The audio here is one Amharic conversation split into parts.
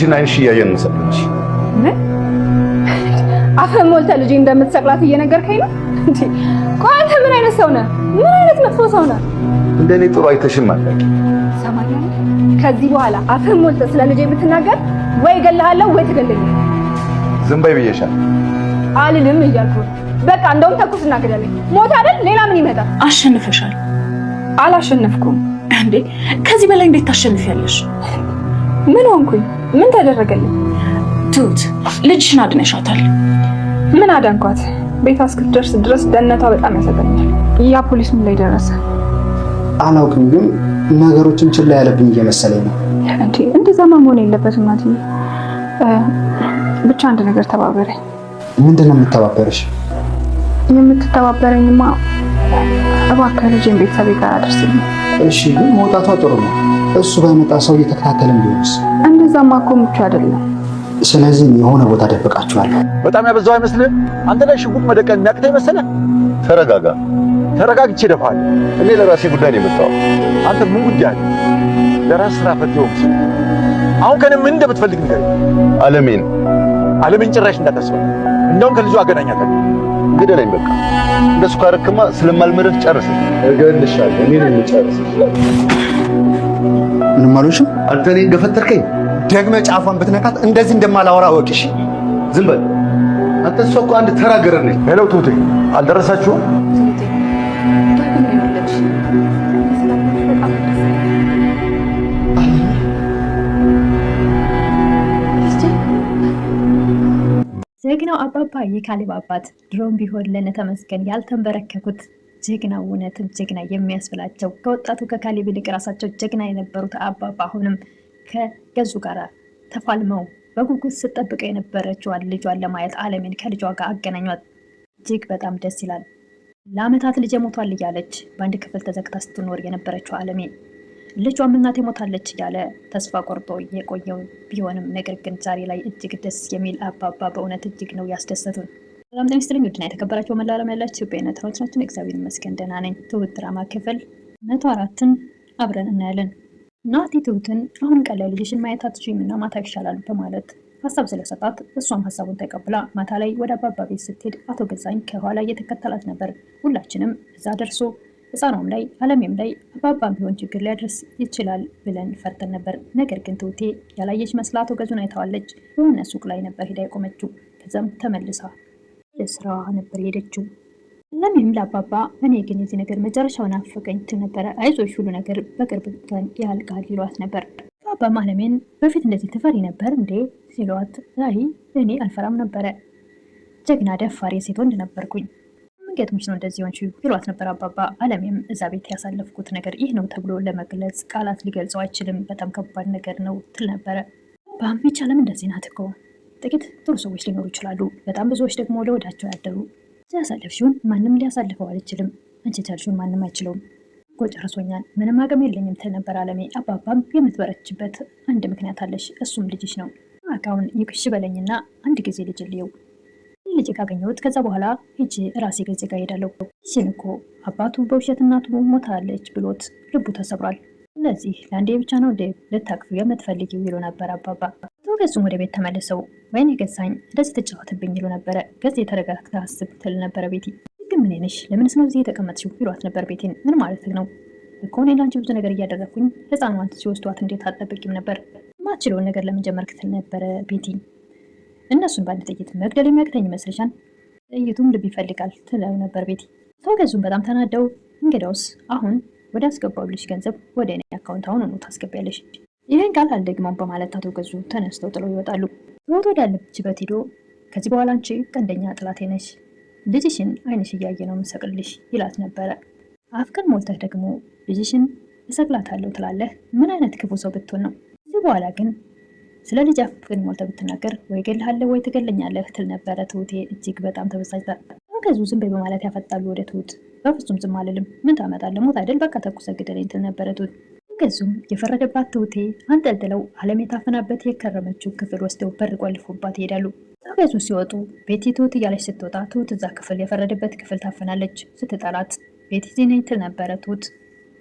አንቺን አይንሽ እያየን እንሰጥልሽ። ምን አፈን ሞልተ ልጅ እንደምትሰቅላት እየነገርከኝ ነው እንዴ? ቆይ አንተ ምን አይነት ሰው ነህ? ምን አይነት መጥፎ ሰው ነህ? እንደኔ ጥሩ አይተሽም አታውቂ። ሰማኛ ከዚህ በኋላ አፈን ሞልተ ስለ ልጅ የምትናገር ወይ እገልሃለሁ ወይ ትገለኛለህ። ዝም በይ ብዬሻል። አልልም እያልኩ በቃ እንደውም ተኩስና ግደለኝ። ሞት አይደል ሌላ ምን ይመጣል? አሸንፈሻል። አላሸነፍኩም እንዴ? ከዚህ በላይ እንዴት ታሸንፊያለሽ? ምን ሆንኩኝ? ምን ተደረገልኝ? ትሁት ልጅሽን አድነሻታል። ምን አዳንኳት? ቤቷ እስክትደርስ ድረስ ደህንነቷ በጣም ያሰጋኛል። ያ ፖሊስ ምን ላይ ደረሰ? አላውቅም፣ ግን ነገሮችን ችላ ያለብኝ እየመሰለኝ ነው። እንዴ እንደዛማ መሆን የለበትም ናቲ። ብቻ አንድ ነገር ተባበረኝ። ምንድን ነው የምተባበረሽ? የምትተባበረኝማ እባክህ ልጄን ቤተሰቤ ጋር አድርስልኝ። እሺ፣ ግን መውጣቷ ጥሩ ነው። እሱ ባይመጣ ሰው እየተከታተለን ቢሆንስ? እንደዛማ እኮ ምቹ አይደለም። ስለዚህ የሆነ ቦታ ደብቃችኋለሁ። በጣም ያበዛው አይመስልም? አንተ ላይ ሽጉጥ መደቀን የሚያቅተህ መሰለህ? ተረጋጋ። ተረጋግቼ እደፋለሁ። እኔ ለራሴ ጉዳይ ነው የመጣሁት። አንተ ምን ጉዳይ አለ? ለራስ ስራ ፈትየው። አሁን ከእኔ ምን እንደምትፈልግ ንገረኝ። አለሜን ጭራሽ እንዳታስበው። እንደውም ከልጁ አገናኛታለሁ። ግደለኝ በቃ። እንደሱ ካረክማ ስለማልመረጥ ጨርስ። እገልሻለሁ። እኔ ነኝ የምጨርስሽ። ምንም አልሆንሽም። አንተ እኔን ገፈተርከኝ። ደግመህ ጫፏን ብትነካት እንደዚህ እንደማላወራ ወቅሽ። ዝም በል አንተ። እሷ እኮ አንድ ተራ ገረድ ነች። ሄሎ ትሁቴ፣ አልደረሳችሁም? ጀግናው አባባ የካሌብ አባት ድሮም ቢሆን ለነ ተመስገን ያልተንበረከኩት ጀግና፣ እውነትም ጀግና የሚያስብላቸው ከወጣቱ ከካሌብ ይልቅ ራሳቸው ጀግና የነበሩት አባባ አሁንም ከገዙ ጋር ተፋልመው በጉጉት ስትጠብቀው የነበረችዋን ልጇን ለማየት አለሜን ከልጇ ጋር አገናኟት። እጅግ በጣም ደስ ይላል። ለአመታት ልጄ ሞቷል እያለች በአንድ ክፍል ተዘግታ ስትኖር የነበረችው አለሜ ልጇም እናቴ ሞታለች እያለ ተስፋ ቆርጦ የቆየው ቢሆንም ነገር ግን ዛሬ ላይ እጅግ ደስ የሚል አባባ በእውነት እጅግ ነው ያስደሰቱን። ሰላም ጤና ይስጥልኝ ውድና የተከበራችሁ መላው ዓለም ያላችሁ ኢትዮጵያውያን ተመልካቾቻችን፣ እግዚአብሔር ይመስገን ደህና ነኝ። ትሁት ድራማ ክፍል 104ን አብረን እናያለን። ናቲ ትሁትን አሁን ቀን ላይ ልጅሽን ማየት አትችይም እና ማታ ይሻላል በማለት ሀሳብ ስለሰጣት እሷም ሀሳቡን ተቀብላ ማታ ላይ ወደ አባባ ቤት ስትሄድ አቶ ገዛኝ ከኋላ እየተከተላት ነበር። ሁላችንም እዛ ደርሶ ህፃኗም ላይ አለሜም ላይ አባባም ቢሆን ችግር ሊያደርስ ይችላል ብለን ፈርተን ነበር። ነገር ግን ትሁቴ ያላየች መስላ አቶ ገዙን አይተዋለች። የሆነ ሱቅ ላይ ነበር ሄዳ የቆመችው። ከዛም ተመልሳ ለስራዋ ነበር ሄደችው። አለሜም ለአባባ እኔ ግን የዚህ ነገር መጨረሻውን አፈቀኝ ትል ነበረ። አይዞሽ ሁሉ ነገር በቅርብ ቀን ያልቃል ይሏት ነበር። አባባ አለሜን በፊት እንደዚህ ትፈሪ ነበር እንዴ ሲሏት፣ አይ እኔ አልፈራም ነበረ፣ ጀግና ደፋሪ ሴት ወንድ ነበርኩኝ፣ ገጥሞች ነው እንደዚህ ሆንሽ ይሏት ነበር አባባ። አለሜም እዛ ቤት ያሳለፍኩት ነገር ይህ ነው ተብሎ ለመግለጽ ቃላት ሊገልጸው አይችልም፣ በጣም ከባድ ነገር ነው ትል ነበረ። አባም ይቻለም እንደዚህ ናት እኮ ጥቂት ጥሩ ሰዎች ሊኖሩ ይችላሉ፣ በጣም ብዙዎች ደግሞ ለወዳቸው ያደሩ። ያሳለፍሽውን ማንም ሊያሳልፈው አይችልም፣ አንቺ ቻልሽውን ማንም አይችለውም እኮ ጨርሶኛል፣ ምንም አቅም የለኝም ትል ነበር አለሜ። አባባም የምትበረችበት አንድ ምክንያት አለሽ፣ እሱም ልጅሽ ነው። አካውን ይቅሽ በለኝና አንድ ጊዜ ልጅ ልየው፣ ልጅ ካገኘሁት ከዛ በኋላ ሂጂ ራሴ ገዜ ጋር ሄዳለሁ። ይህን እኮ አባቱ በውሸት እናቱ ሞታለች ብሎት ልቡ ተሰብሯል። ስለዚህ ለአንዴ ብቻ ነው እንደ ልታቅፉ የምትፈልጊው ይሉ ነበር አባባ። ገዙም ወደ ቤት ተመልሰው ወይኔ ገዛኝ እንደዚህ ትጫወትብኝ ይሉ ነበረ። ገዜ ተረጋግታ አስብ ትል ነበረ ቤቲ። ግን ምን ነሽ ለምንስ ነው እዚህ የተቀመጥሽው ይሏት ነበር ቤቴን። ምን ማለት ነው እኮ እኔ ላንቺ ብዙ ነገር እያደረግኩኝ ህፃኗን ሲወስዷት እንዴት አትጠብቂም ነበር? ማችለውን ነገር ለምን ጀመርክ ትል ነበረ ቤቲ። እነሱን በአንድ ጥይት መግደል የሚያቅተኝ ይመስልሻል? ጥይቱም ልብ ይፈልጋል ትለው ነበር ቤቲ። ገዙም በጣም ተናደው እንግዲያውስ አሁን ወደ አስገባውልሽ ገንዘብ ወደ እኔ አካውንት አሁን ነው ታስገቢያለሽ፣ ይህን ቃል አልደግመውም በማለት አቶ ገዙ ተነስተው ጥለው ይወጣሉ። ትሁት ወዳለችበት ሄዶ ከዚህ በኋላ አንቺ ቀንደኛ ጥላቴ ነሽ፣ ልጅሽን አይንሽ እያየ ነው የምሰቅልሽ ይላት ነበረ። አፍቅን ሞልተህ ደግሞ ልጅሽን እሰቅላታለሁ ትላለህ? ምን አይነት ክፉ ሰው ብትሆን ነው? ከዚህ በኋላ ግን ስለ ልጅ አፍቅን ሞልተህ ብትናገር ወይ እገልሃለሁ ወይ ትገለኛለህ ትል ነበረ ትሁቴ እጅግ በጣም ተበሳጭታ። ገዙ ዝም በይ በማለት ያፈጣሉ ወደ ትሁት። በፍጹም ዝም አልልም፣ ምን ታመጣለህ? ሞት አይደል በቃ ተኩሰህ ግደለኝ ትል ነበረ ትሁት። ገዙም የፈረደባት ትሁቴ አንጠልጥለው አለም የታፈናበት የከረመችው ክፍል ወስደው በር ቆልፎባት ይሄዳሉ። ገዙ ሲወጡ ቤቲ ትሁት እያለች ስትወጣ ትሁት እዛ ክፍል የፈረደበት ክፍል ታፈናለች። ስትጠራት ቤቲ ዜናኝ ትል ነበረ ትሁት።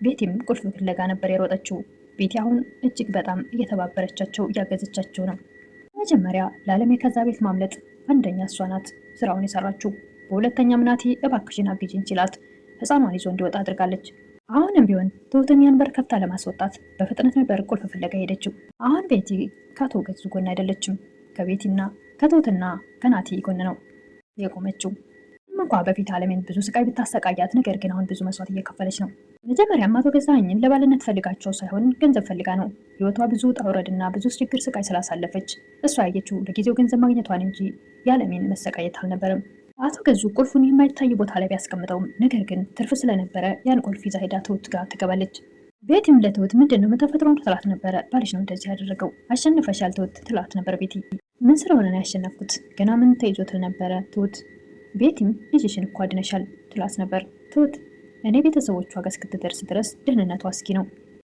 ቤቲም ቁልፍ ፍለጋ ነበር የሮጠችው። ቤቲ አሁን እጅግ በጣም እየተባበረቻቸው እያገዘቻቸው ነው። መጀመሪያ ለዓለሜ ከዛ ቤት ማምለጥ አንደኛ እሷ ናት ስራውን የሰራችው። በሁለተኛም ናቲ እባክሽን አግዢኝ ሲላት ህፃኗን ይዞ እንዲወጣ አድርጋለች። አሁንም ቢሆን ትሁትን ያን በር ከፍታ ለማስወጣት በፍጥነት ነበር ቁልፍ ፍለጋ ሄደችው። አሁን ቤቲ ከአቶ ገዙ ጎን አይደለችም፣ ከቤቲና ከትሁትና ከናቲ ጎን ነው የቆመችው። እንኳ በፊት ዓለሜን ብዙ ስቃይ ብታሰቃያት፣ ነገር ግን አሁን ብዙ መስዋዕት እየከፈለች ነው። መጀመሪያም አቶ ገዛኸኝን ለባልነት ፈልጋቸው ሳይሆን ገንዘብ ፈልጋ ነው። ህይወቷ ብዙ ውጣ ውረድና ብዙ ችግር ስቃይ ስላሳለፈች እሷ ያየችው ለጊዜው ገንዘብ ማግኘቷን እንጂ የዓለሜን መሰቃየት አልነበረም። አቶ ገዙ ቁልፉን የማይታይ ቦታ ላይ ቢያስቀምጠውም ነገር ግን ትርፍ ስለነበረ ያን ቁልፍ ይዛ ሄዳ ትሁት ጋር ትገባለች። ቤቲም ለትሁት ምንድን ነው ተፈጥሮን ትላት ነበረ። ባልሽ ነው እንደዚህ ያደረገው፣ አሸንፈሻል ትሁት ትላት ነበር። ቤቲ ምን ስለሆነ ነው ያሸነፍኩት? ገና ምን ተይዞ ትል ነበረ ትሁት። ቤቲም ልጅሽን እኮ አድነሻል ትላት ነበር። ትሁት እኔ ቤተሰቦቿ ጋር እስክትደርስ ድረስ ደህንነቷ አስጊ ነው፣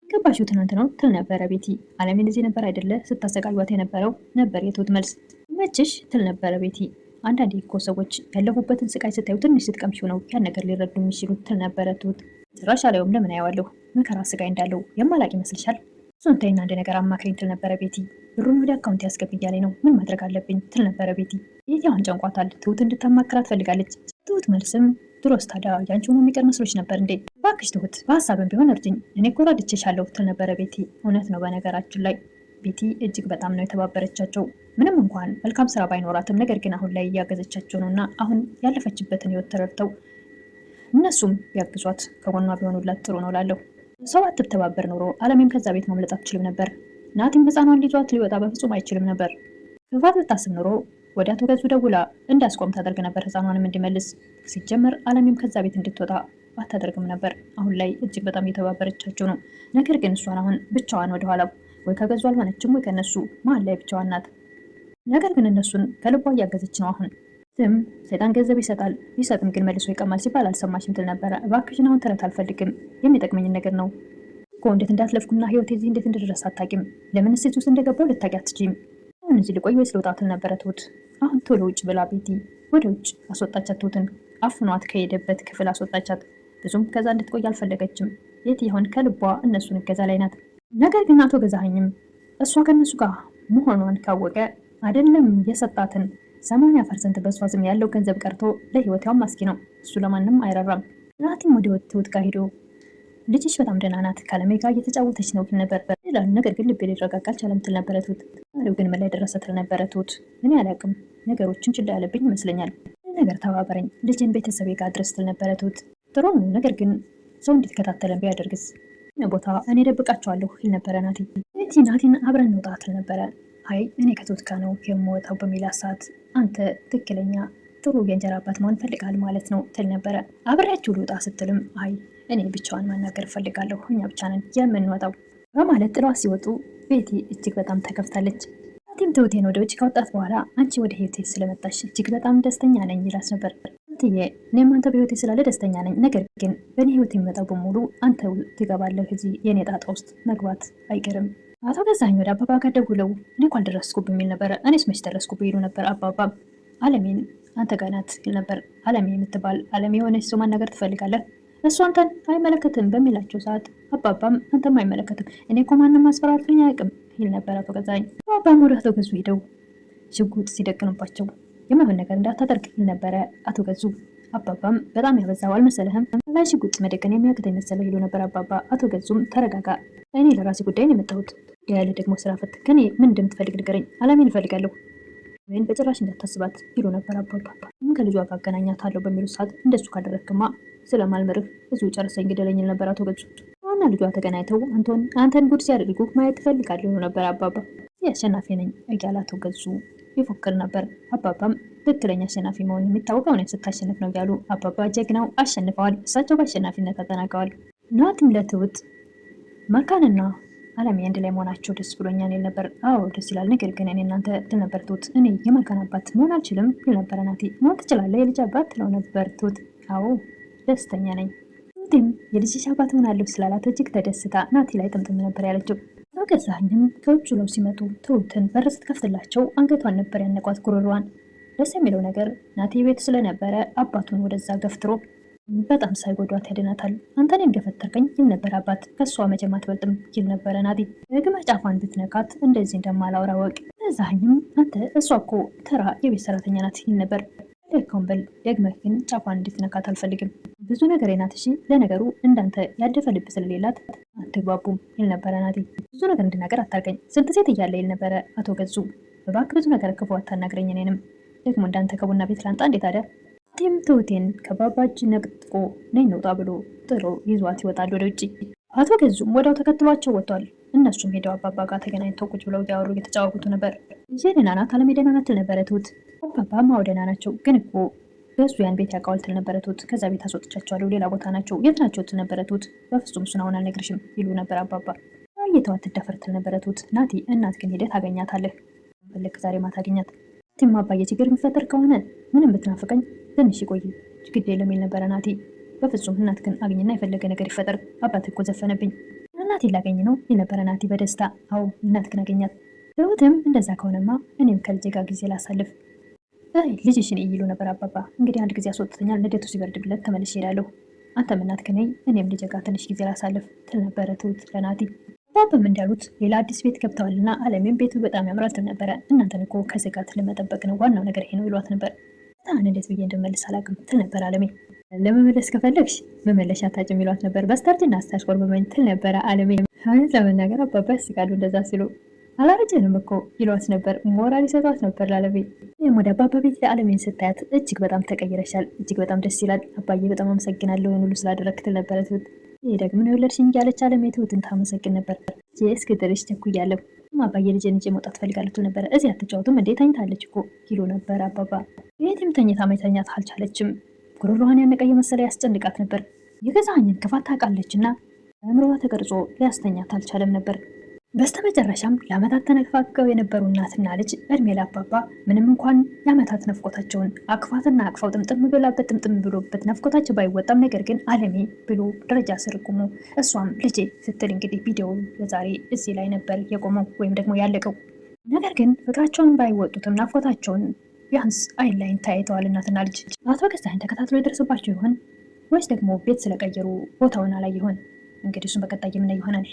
ገባሽው ትናንት ነው ትል ነበረ ቤቲ። ዓለሜን እዚህ ነበር አይደለ ስታሰቃዩት የነበረው ነበር የትሁት መልስ። መችሽ ትል ነበረ ቤቲ። አንዳንዴ እኮ ሰዎች ያለፉበትን ስቃይ ስታዩ ትንሽ ስትቀምሺው ነው ያን ነገር ሊረዱ የሚችሉት ትል ነበረ ትሁት። ጭራሽ አላየውም ለምን አየዋለሁ? መከራ ስቃይ እንዳለው የማላቅ ይመስልሻል? እሱን ተይና አንድ ነገር አማክሪኝ ትል ነበረ ቤቲ። ብሩን ወደ አካውንት ያስገብ እያለኝ ነው፣ ምን ማድረግ አለብኝ ትል ነበረ ቤቲ። ቤቲ አሁን ጨንቋታል። ትሁት እንድታማክራት ፈልጋለች። ትሁት መልስም ድሮስ ታዲያ ያንቺ ሆኖ የሚቀር መስሎች ነበር እንዴ? እባክሽ ትሁት በሀሳብም ቢሆን እርጅኝ፣ እኔ እኮ ረድቼሻለሁ ትል ነበረ ቤቲ። እውነት ነው። በነገራችን ላይ ቤቲ እጅግ በጣም ነው የተባበረቻቸው። ምንም እንኳን መልካም ስራ ባይኖራትም ነገር ግን አሁን ላይ እያገዘቻቸው ነው እና አሁን ያለፈችበትን ህይወት ተረድተው እነሱም ቢያግዟት ከጎኗ ቢሆኑላት ጥሩ ነው ላለሁ። ሰው አትተባበር ኖሮ ዓለሜም ከዛ ቤት ማምለጥ አትችልም ነበር። ናቲም ህፃኗን ሊዟት ሊወጣ በፍጹም አይችልም ነበር። ክፋት ብታስብ ኖሮ ወደ አቶ ገዙ ደውላ እንዳስቆም ታደርግ ነበር፣ ህፃኗንም እንዲመልስ። ሲጀመር ዓለሜም ከዛ ቤት እንድትወጣ አታደርግም ነበር። አሁን ላይ እጅግ በጣም እየተባበረቻቸው ነው። ነገር ግን እሷን አሁን ብቻዋን ወደኋላ ወይ ከገዙ አልሆነችም ወይ ከነሱ መሀል ላይ ብቻዋን ናት። ነገር ግን እነሱን ከልቧ እያገዘች ነው። አሁን ትም ሰይጣን ገንዘብ ይሰጣል፣ ቢሰጥም ግን መልሶ ይቀማል ሲባል አልሰማሽም ትል ነበረ። እባክሽን አሁን ተረት አልፈልግም፣ የሚጠቅመኝን ነገር ነው እኮ። እንዴት እንዳትለፍኩና ህይወቴ እዚህ እንዴት እንደደረሰ አታውቂም። ለምን እሴት ውስጥ እንደገባው ልታውቂ አትችይም። አሁን እዚህ ልቆይ ወይስ ልውጣ ትል ነበረ ትሁት። አሁን ቶሎ ውጭ ብላ ቤቲ ወደ ውጭ አስወጣቻት። ትሁትን አፍኗት ከሄደበት ክፍል አስወጣቻት። ብዙም ከዛ እንድትቆይ አልፈለገችም። ቤቲ አሁን ከልቧ እነሱን እገዛ ላይ ናት። ነገር ግን አቶ ገዛኸኝም እሷ ከነሱ ጋር መሆኗን ካወቀ አይደለም የሰጣትን 80% በሷ ስም ያለው ገንዘብ ቀርቶ ለህይወቷም አስጊ ነው። እሱ ለማንም አይራራም። ናቲም ወደ ትሁት ጋር ሄዶ ልጅሽ በጣም ደህና ናት፣ ከዓለሜ ጋር እየተጫወተች ነው ትል ነበር ይላል። ነገር ግን ልቤ ሊረጋጋ አልቻለም ትል ነበረ ትሁት። ዛሬው ግን ምን ላይ ደረሰ ትል ነበረ ትሁት። እኔ አላውቅም፣ ነገሮችን ችላ ያለብኝ ይመስለኛል። ነገር ተባበረኝ፣ ልጅን ቤተሰቤ ጋር አድረስ ትል ነበረ ትሁት። ጥሩ ነው፣ ነገር ግን ሰው እንድትከታተለን ቢያደርግስ? ቦታ እኔ ደብቃቸዋለሁ ይል ነበረ ናቲ። ቤቲ ናቲን አብረን እንውጣ ትል ነበረ። አይ እኔ ከትሁት ጋር ነው የምወጣው በሚላት ሰዓት አንተ ትክክለኛ ጥሩ የእንጀራ አባት መሆን ፈልጋል ማለት ነው ትል ነበረ። አብሬያችሁ ልውጣ ስትልም አይ እኔ ብቻዋን ማናገር ፈልጋለሁ፣ እኛ ብቻ ነን የምንወጣው በማለት ጥሏ ሲወጡ ቤቲ እጅግ በጣም ተከፍታለች። ናቲም ትሁቴን ወደ ውጭ ካወጣት በኋላ አንቺ ወደ ህይወቴ ስለመጣሽ እጅግ በጣም ደስተኛ ነኝ ይላት ነበር። ትዬ እኔም አንተ በህይወቴ ስላለ ደስተኛ ነኝ፣ ነገር ግን በእኔ ህይወት የሚመጣው በሙሉ አንተ ትገባለህ፣ እዚህ የኔ ጣጣ ውስጥ መግባት አይቀርም። አቶ ገዛኸኝ ወደ አባባ ጋር ደውለው እኔ እኮ አልደረስኩብህ የሚል ነበረ። እኔስ መች ደረስኩብህ ይሉ ነበር። አባባ ዓለሜን አንተ ጋር ናት ይል ነበር። ዓለሜ የምትባል ዓለሜ የሆነች ሰው ማናገር ትፈልጋለህ? እሱ አንተን አይመለከትም በሚላቸው ሰዓት አባባም አንተም አይመለከትም፣ እኔ እኮ ማንም አስፈራርቶኝ አያውቅም ይል ነበር አቶ ገዛኸኝ። አባባም ወደ አቶ ገዙ ሄደው ሽጉጥ ሲደቅኑባቸው የማይሆን ነገር እንዳታደርግ ይል ነበረ አቶ ገዙ። አባባም በጣም ያበዛው አልመሰለህም? ላይ ሽጉጥ መደቀን የሚያቅተኝ መሰለህ ይሉ ነበር አባባ። አቶ ገዙም ተረጋጋ፣ እኔ ለራሴ ጉዳይ ነው የመጣሁት፣ ያለ ደግሞ ስራ ፈት ከኔ ምን እንደምትፈልግ ንገረኝ፣ ዓለሜን እፈልጋለሁ፣ ወይን በጭራሽ እንዳታስባት ይሉ ነበር አባባ። ከልጇ ጋር አገናኛታለሁ በሚሉ ሰዓት እንደሱ ካደረግክማ ስለማልምርህ እዚሁ ጨርሰኝ ግደለኝ ይል ነበር አቶ ገዙ። ዋና ልጇ ተገናኝተው አንተን ጉድ ሲያደርጉ ማየት ትፈልጋለሁ ይሉ ነበር አባባ። አሸናፊ ነኝ እያለ አቶ ገዙ ይፎክር ነበር። አባባም ትክክለኛ አሸናፊ መሆን የሚታወቀው እኔን ስታሸንፍ ነው እያሉ አባባ ጀግናው አሸንፈዋል። እሳቸው በአሸናፊነት አጠናቀዋል። ናቲም ለትሁት መካንና ዓለሜ አንድ ላይ መሆናቸው ደስ ብሎኛል ይል ነበር። አዎ ደስ ይላል፣ ነገር ግን እኔ እናንተ ትል ነበር ትሁት። እኔ የመካን አባት መሆን አልችልም ይል ነበረ ናቲ። መሆን ትችላለህ የልጅ አባት ትለው ነበር ትሁት። አዎ ደስተኛ ነኝ። ትሁትም የልጅሽ አባት ሆናለሁ ስላላት እጅግ ተደስታ ናቲ ላይ ጥምጥም ነበር ያለችው። አቶ ገዛኸኝም ከውጭ ለው ሲመጡ ትሁትን በር ስትከፍትላቸው አንገቷን ነበር ያነቋት ጉሮሯን። ደስ የሚለው ነገር ናቲ ቤት ስለነበረ አባቱን ወደዛ ገፍትሮ በጣም ሳይጎዷት ያድናታል። አንተ እኔን ገፈተርከኝ ይል ነበር አባት። ከእሷ መቼም አትበልጥም ይል ነበረ ናቲ። ደግመህ ጫፏን ብትነካት እንደዚህ እንደማላወራ ወቅ እዛኝም አንተ እሷ እኮ ተራ የቤት ሰራተኛ ናት ይል ነበር። ደካውን በል ደግመህ ግን ጫፏን እንድትነካት አልፈልግም። ብዙ ነገር ናት። እሺ ለነገሩ እንዳንተ ያደፈ ልብ ስለሌላት አትግባቡም ይል ነበረ ናቲ። ብዙ ነገር እንድናገር አታርገኝ ስንት ሴት እያለ ይል ነበረ አቶ ገዙ። እባክህ ብዙ ነገር ክፉ አታናግረኝ። እኔንም ደግሞ እንዳንተ ከቡና ቤት ላንጣ እንዴት አደ ቲም ትሁቴን ከባባጅ ነቅጥቆ ነይ እንውጣ ብሎ ጥሎ ይዟት ይወጣል ወደ ውጭ። አቶ ገዙም ወዲያው ተከትሏቸው ወጥቷል። እነሱም ሄደው አባባ ጋር ተገናኝተው ቁጭ ብለው እያወሩ እየተጫወቱ ነበር። ደህና ናት አለሜ ደህና ናት ትል ነበረ ትሁት። አባባማ አዎ ደህና ናቸው፣ ግን እኮ ገዙ ያን ቤት ያውቀዋል ትል ነበረ ትሁት። ከዛ ቤት አስወጥቻቸዋለሁ ሌላ ቦታ ናቸው። የት ናቸው ትል ነበረ ትሁት። በፍጹም እሱን አሁን አልነግርሽም ይሉ ነበር አባባ። እየተዋት ትደፈር ትል ነበረ ትሁት። ናቲ እናት ግን ሄደህ ታገኛታለህ፣ ፈለክ ዛሬ ማታ አገኛት። ቲም አባዬ ችግር የሚፈጠር ከሆነ ምንም ብትናፍቀኝ ትንሽ ይቆይ ግድ የለም ይል ነበረ ናቲ። በፍጹም እናት ግን አገኝና የፈለገ ነገር ይፈጠር አባት እኮ ዘፈነብኝ። እናት ላገኝ ነው ይል ነበረ ናቲ በደስታ። አዎ እናት ግን አገኛት። ትሁትም እንደዛ ከሆነማ እኔም ከልጄ ጋር ጊዜ ላሳልፍ ልጅሽን ይሉ ነበር አባባ። እንግዲህ አንድ ጊዜ አስወጥተኛል፣ ንዴቱ ሲበርድለት ተመልሼ እሄዳለሁ። አንተም እናት ከነይ እኔም ልጄ ጋር ትንሽ ጊዜ ላሳልፍ ትል ነበረ ትሁት ለናቲ። አባባም እንዳሉት ሌላ አዲስ ቤት ገብተዋልና አለሜም ቤቱ በጣም ያምራል ትል ነበረ። እናንተን እኮ ከስጋት ለመጠበቅ ነው፣ ዋናው ነገር ይሄ ነው ይሏት ነበር። ታን እንዴት ብዬ እንደመልስ አላውቅም ትል ነበር አለሜ። ለመመለስ ከፈለግሽ መመለሻ ታጭም ይሏት ነበር። በስተርጅና አስታሽቆር በመኝ ትል ነበረ አለሜ። እውነት ለመናገር አባባ ያስቃሉ እንደዛ ሲሉ። አላረጀንም እኮ ይሏት ነበር። ሞራል ይሰጧት ነበር ላለሜ። ይህም ወደ አባባ ቤት አለሜን ስታያት እጅግ በጣም ተቀይረሻል፣ እጅግ በጣም ደስ ይላል፣ አባዬ በጣም አመሰግናለሁ ይህን ሁሉ ስላደረግክ ትል ነበረ ትሁት። ይህ ደግሞ ነው የወለድሽኝ እያለች አለሜ ትሁትን ታመሰግን ነበር። እስክድርሽ ቸኩያለሁ፣ አባዬ ልጄን ይዤ መውጣት ፈልጋለሁ ትል ነበረ። እዚህ አትጫወቱም እንዴ ተኝታለች እኮ ይሉ ነበር አባባ። የትም ተኝታ መተኛት አልቻለችም። ጉሮሮዋን ያነቀ የመሰለ ያስጨንቃት ነበር። የገዛኸኝን ክፋት ታውቃለችና አእምሮዋ ተቀርጾ ሊያስተኛት አልቻለም ነበር። በስተመጨረሻም ለዓመታት ተነፋፍቀው የነበሩ እናትና ልጅ እድሜ ለአባባ ምንም እንኳን የዓመታት ነፍቆታቸውን አቅፋትና አቅፋው ጥምጥም ብሎበት ነፍቆታቸው ባይወጣም ነገር ግን አለሜ ብሎ ደረጃ ስር ቆሞ እሷም ልጄ ስትል እንግዲህ ቪዲዮው ለዛሬ እዚህ ላይ ነበር የቆመው ወይም ደግሞ ያለቀው። ነገር ግን ፍቅራቸውን ባይወጡትም ናፍቆታቸውን ቢያንስ አይን ላይን ተያይተዋል እናትና ልጅ። አቶ ገዛኸኝ ተከታትሎ የደረሰባቸው ይሆን ወይስ ደግሞ ቤት ስለቀየሩ ቦታውን ላይ ይሆን? እንግዲህ እሱን በቀጣይ የምናይ ይሆናል።